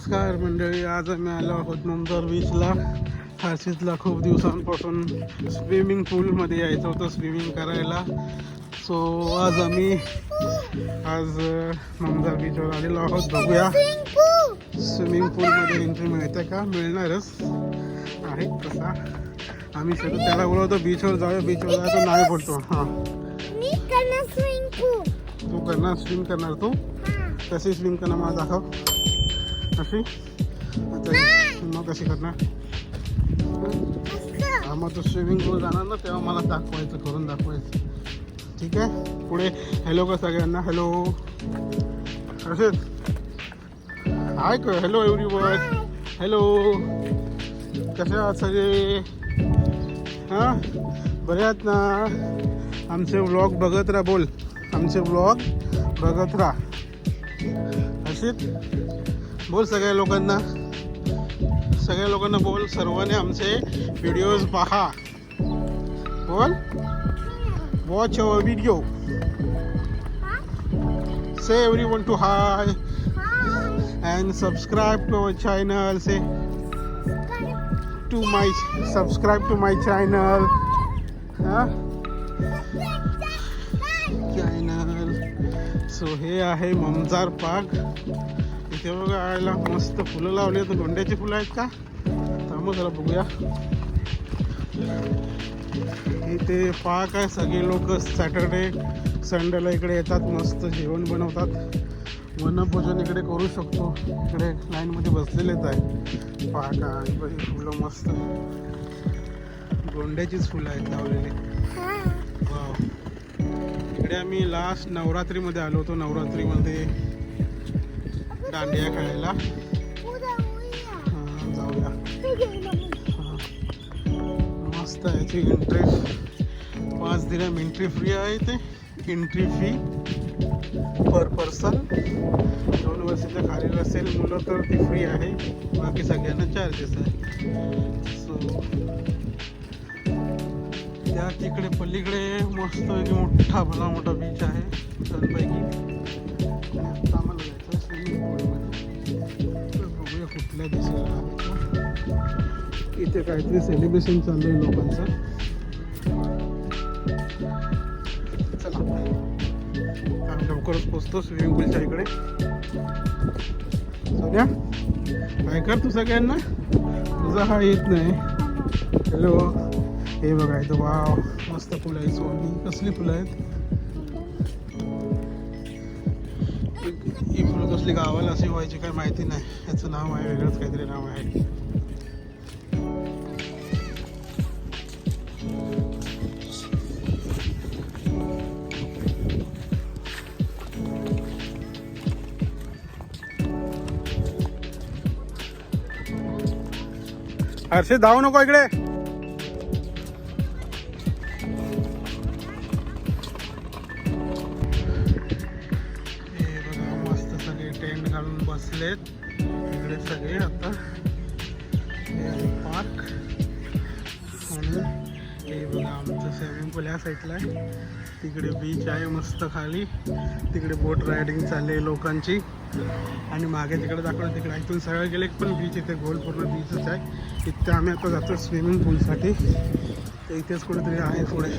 नमस्कार मंडळी, आज आम्ही आलो आहोत मुमदार बीचला. हर्षितला खूप दिवसांपासून स्विमिंग पूलमध्ये यायचं होतं स्विमिंग करायला. सो आज आम्ही मुमदार बीचवर आलेलो आहोत. बघूया स्विमिंग पूलमध्ये एंट्री मिळते का. मिळणारच आहे तसा. आम्ही सगळं त्याला बोलवतो बीचवर जायचं नाही बोलतो. हां तू करणार स्विम करणार. तू कशी स्विम करणार मला दाखव. अशी मग कशी करणार. हा मग तू स्विमिंग पूल जाणार ना तेव्हा मला दाखवायचं, करून दाखवायचं. ठीक आहे. पुढे हॅलो का सगळ्यांना. हॅलो हर्षित हाय कर. Hello everyone. हॅलो कसे आहात सगळे. हां बरे आहात ना. आमचे व्लॉग बघत राहा. बोल आमचे व्लॉग बघत राहा. हर्षित बोल सगळ्या लोकांना बोल. सर्वांनी आमचे व्हिडिओज पहा. बोल watch our video. Say everyone to hi and subscribe to our channel. Say subscribe to my channel. हां चॅनल. सो हे आहे मुमदार पार्क. इथे बघा आयला मस्त फुलं लावली. तर दोंड्याची फुलं आहेत का. थांबा जरा बघूया. इथे पार्क आहे. सगळे लोक सॅटर्डे संडेला इकडे येतात. मस्त जेवण बनवतात. वनभोजन इकडे करू शकतो. इकडे लाईनमध्ये बसलेलेच आहे. पार्क आहे. फुलं मस्त दोंड्याचीच फुलं आहेत लावलेली. वाव. इकडे आम्ही लास्ट नवरात्रीमध्ये आलो होतो. नवरात्रीमध्ये दांडिया खेळायला. जाऊया. मस्त आहे. याची एंट्री 5 दिरहम एंट्री फ्री आहे. ते एंट्री फी पर पर्सन. 2 वर्षाच्या खाली असेल मुलं तर ती फ्री आहे. बाकी सगळ्यांना चार्जेस आहे. सो त्या तिकडे पलीकडे मस्त मोठा भला मोठा बीच आहे. छानपैकी आम्हाला जायचं स्विमिंग पूलमध्ये. बघूया कुठल्या दिशेला आहे. इथे काहीतरी सेलिब्रेशन चालू आहे लोकांचं. चला लवकरच पोचतो स्विमिंग पूलच्या इकडे. सोन्या काय कर तू सगळ्यांना. तुझा हा येत नाही. हॅलो हे बघा इथं. वाव मस्त फुलं आहे. सोनी कसली फुलं आहेत. ही फुलं कसली गावाला अशी व्हायची काय माहिती नाही. याचं नाव आहे वेगळंच काहीतरी नाव आहे. हर्षित धावू नको इकडे. टेंट घालून बसलेत इकडे सगळे. आता हे पार्क आणि हे बघा आमचं स्विमिंग पूल ह्या साईडला आहे. तिकडे बीच आहे मस्त खाली. तिकडे बोट रायडिंग चालली आहे लोकांची. आणि मागे तिकडे दाखवलं तिकडे इथून सरळ गेले पण बीच. इथे गोल पूर्ण बीचच आहे. इथे आम्ही आता जातो स्विमिंग पूलसाठी. तर इथेच कुठेतरी आहे पुढे.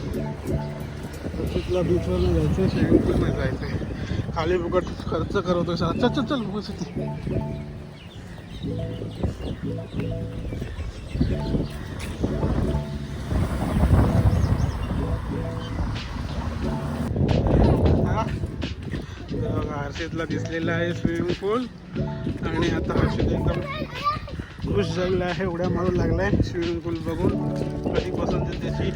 तिथला बीचवर नाही जायचं, स्विमिंग पूलमध्ये जायचं आहे. खाली फुकट खर्च करतोय. चल चल चल बस. हर्षितला दिसलेला आहे स्विमिंग पूल. आणि आता हर्षित एकदम खुश झालेला आहे. उड्या मारू लागलाय स्विमिंग पूल बघून. कधीपासून त्याची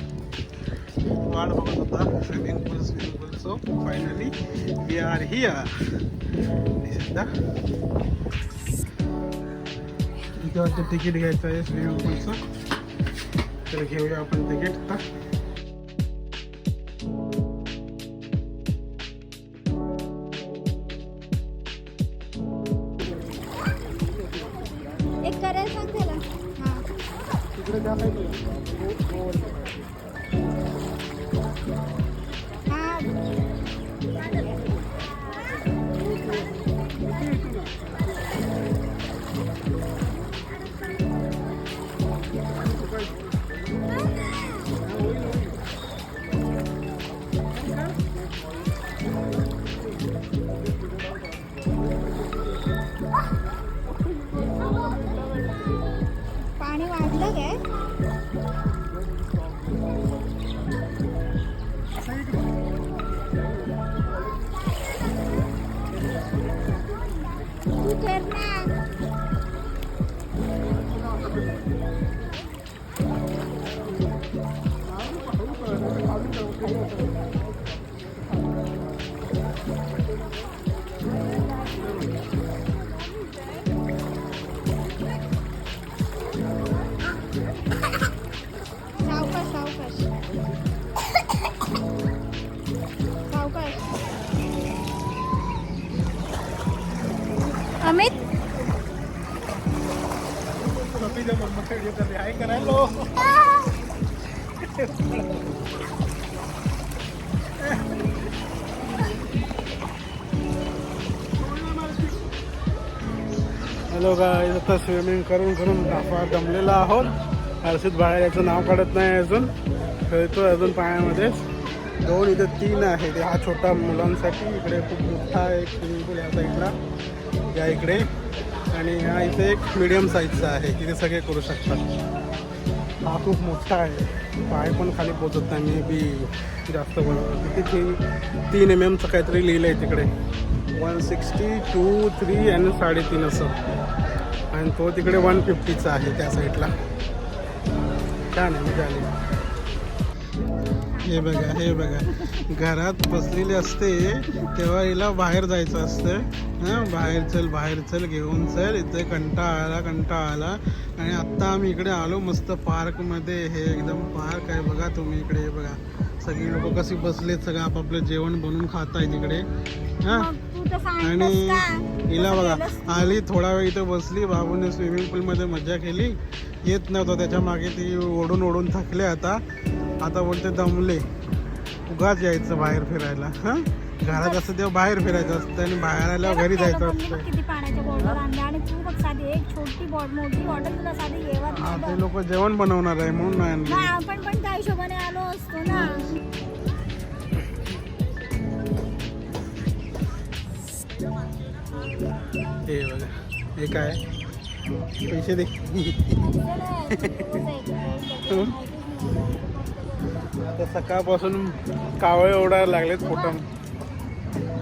वाट बघत होता swimming pool. So finally we are here. इथे वाटतं तिकीट घ्यायचं आहे स्विमिंग पूलचं. तर घेऊया आपण तिकीट. एक करायला सांग त्याला. हां तिकडे त्या साईडला हां सावकाश सावकाश सावकाश. अमित काय करायलो हॅलो गाईज, आता स्विमिंग करून करून फार दमलेला आहोत. हर्षित बाहेर याचं नाव काढत नाही अजून, खेळतोय अजून पाण्यामध्येच. 2 इथे 3 आहे. ते हा छोटा मुलांसाठी, इकडे खूप मोठा आहे एक स्विमिंग पूल या साईडला, या इकडे. आणि हा इथे एक मीडियम साईजचा आहे, तिथे सगळे करू शकतात. हा खूप मोठा आहे, पाय पण खाली पोचत नाही. मे बी जास्त बरोबर तिथे 3 mm काहीतरी लिहिलं आहे तिकडे. 160, 2, 3 आणि 3.5 असं. आणि तो तिकडे 150चा आहे त्या साईडला. छान आहे, मजा आली. हे बघा, हे बघा, घरात बसलेली असते तेव्हा हिला बाहेर जायचं असतं. हां, बाहेर चल घेऊन चल, इथे कंटाळा आला. आणि आत्ता आम्ही इकडे आलो मस्त पार्कमध्ये. हे एकदम पार्क आहे बघा तुम्ही इकडे. हे बघा सगळी लोक कशी बसलेत, सगळं आपापलं जेवण बनवून खात आहेत इकडे. हां, आणि हिला बघा आली, थोडा वेळ इथे बसली. बाबूने स्विमिंग पूलमध्ये मजा केली, येत नव्हतं त्याच्या मागे. ती ओढून थकले. आता बोलते दमले, उगाच यायचं बाहेर फिरायला. हां, घरात असतं तेव्हा बाहेर फिरायचं असतं आणि बाहेर आल्यावर घरी जायचं असतं. किती पाण्याच्या बॉटल आणल्या आणि तू बघ साधी एक छोटी मोठी बॉटल तुला साधी येवत हा, ते लोक जेवण बनवणार आहे म्हणून नाही आणली. आपण पण त्या हिशोबाने आलो असतो ना. हे बघा, हे काय पैसे दे. आता सकाळपासून कावळे ओढायला लागलेत पोटात.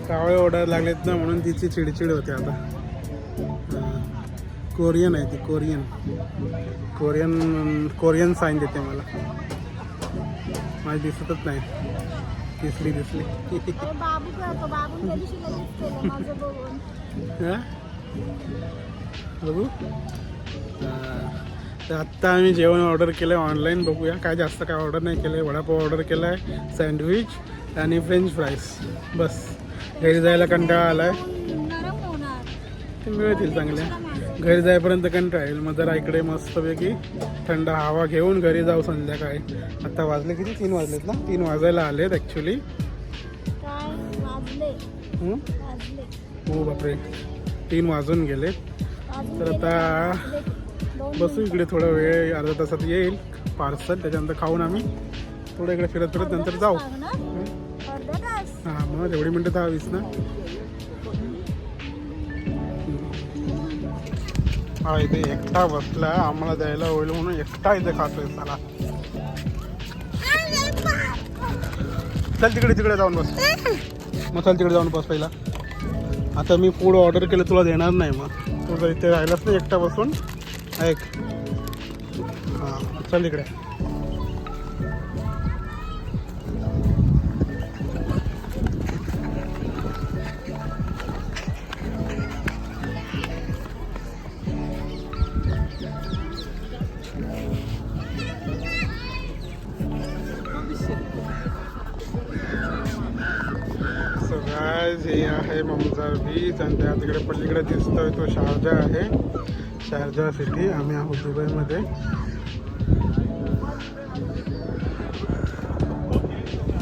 कावळे ओढायला लागलेत ना, म्हणून तिची चिडचिड होते आता. कोरियन आहे ती, कोरियन साईन देते मला. माझी दिसतच नाही. दिसली बाबू करतो, बाबू त्या दिवशी लगेच केलं माझं बघून. बघू. तर आत्ता आम्ही जेवण ऑर्डर केलं आहे ऑनलाईन. बघूया काय, जास्त काय ऑर्डर नाही केलं आहे. वडापाव ऑर्डर केला आहे, सँडविच आणि फ्रेंच फ्राईज. बस, घरी जायला कंटाळा आला आहे. नरम होणार, ते मिळतील चांगल्या. घरी जाईपर्यंत कंटाळा येईल. मग जरा इकडे मस्तपैकी थंड हवा घेऊन घरी जाऊ संध्याकाळी. आता वाजले किती? 3 वाजलेत ना. 3 वाजायला आलेत ॲक्च्युली. काय वाजले? हो बापरे, 3 वाजून गेले. तर आता बसू इकडे थोडा वेळ, अर्धा तासात येईल पार्सल. त्याच्यानंतर खाऊन आम्ही थोडं इकडे फिरत नंतर जाऊ. हां, मग एवढी मिनटं 10-20 ना. हा, इथे एकटा बसला, आम्हाला द्यायला होईल म्हणून एकटा इथे खातोय. चला चल तिकडे जाऊन बस. मग चल तिकडे जाऊन बस पहिला. आता मी फूड ऑर्डर केलं, तुला देणार नाही. मग तू जर इथे राहिलास ना एकटा बसून, ऐक. हां, चल इकडे. हे आहे ममजार बीच आणि त्या तिकडे पलीकडे दिसतोय तो शारजा आहे, शारजा सिटी. आम्ही आहोत दुबईमध्ये.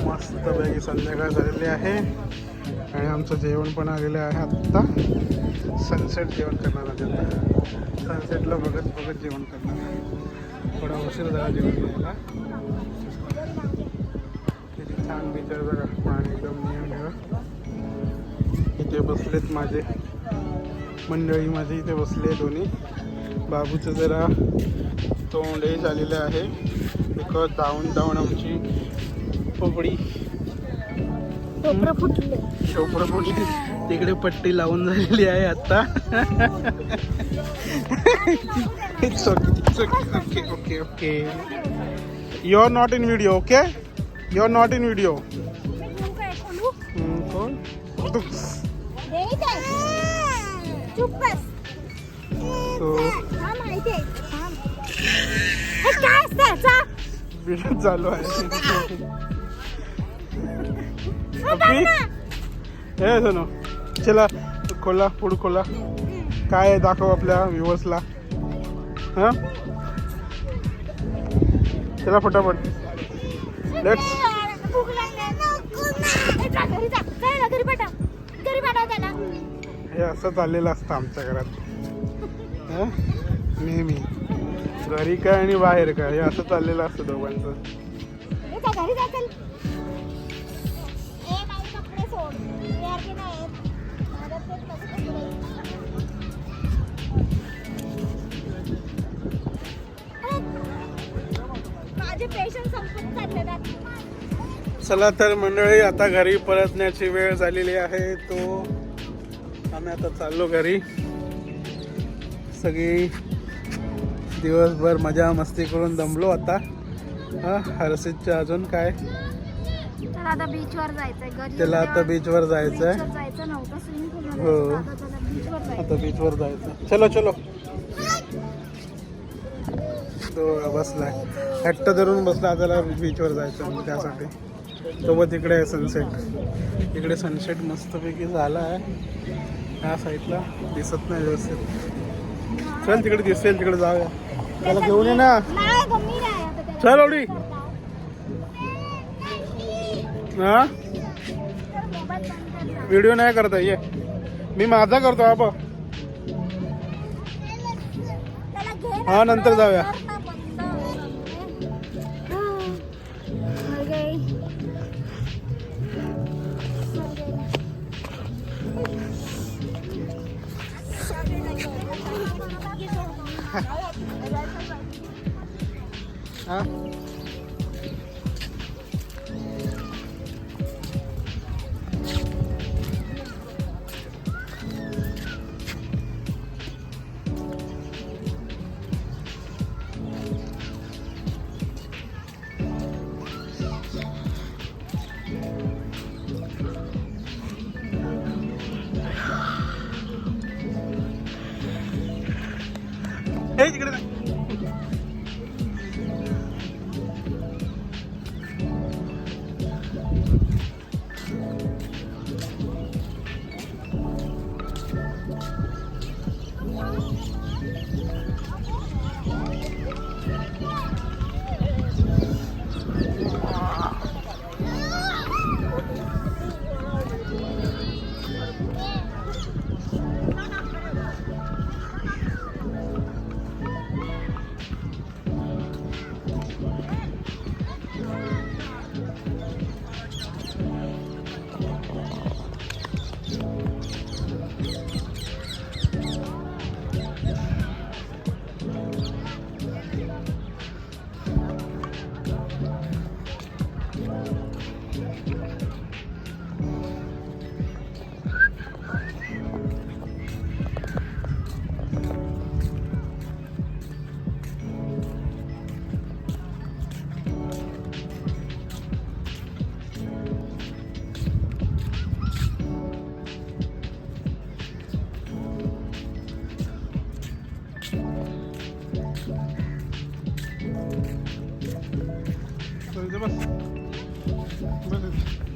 मस्तपैकी संध्याकाळ झालेली आहे आणि आमचं जेवण पण आलेलं आहे. आत्ता सनसेट जेवण करणार आहे. सनसेटला बघत जेवण करणार. थोडा उशीर झाला जेवण घ्यायला. किती छान बीच आहे बघा, पाणी एकदम निळं. इथे बसलेत माझे मंडळी, माझे इथे बसले दोन्ही. बाबूचं जरा तोंड झालेलं आहे बिकॉज धावून आमची पोपडी टोपरं फुटले. शोपर फुटली. तिकडे पट्टी लावून झालेली आहे आता. It's okay okay okay. You are not in video. Okay, you are not in video. चुप बस. काय असतं व्हिडिओ चालू आहे. हे सोनू, चला खोला, पुढे खोला. काय आहे दाखव आपल्या व्ह्युअर्सला. हा, चला फटाफट. लेट्स. हे असं चाललेलं असतं आमच्या घरात. हा, नेहमी घरी काय आणि बाहेर काय हे असं चाललेलं असतं दोघांचं. घरी जातील. कपडे सोड. माझे पेशंट संपत चालले. चला तर मंडळी, आता घरी परतण्याची वेळ झालेली आहे. तो आम्ही आता चाललो घरी. सगळी दिवसभर मजा मस्ती करून दमलो आता. हा, हर्षितच्या अजून काय, त्याला आता बीचवर जायचंय. घरी त्याला आता बीचवर जायचंय. जायचं नव्हतं स्विमिंग पूल. हो, आता बीचवर जायचं. चलो चलो. तो बसलाय, हट्ट धरून बसला. त्याला बीचवर जायचं त्यासाठी. सोबत तिकडे आहे सनसेट. इकडे सनसेट मस्तपैकी झाला आहे. ह्या साईडला दिसत नाही व्यवस्थित. चल तिकडे दिसेल, तिकडे जाऊया. त्याला घेऊन ये ना. चल ओढी. हा, व्हिडिओ नाही करता ये. मी माझा करतो. हा बघ. हा, नंतर जाऊया. हा, हे तिकडे जा. बस बस.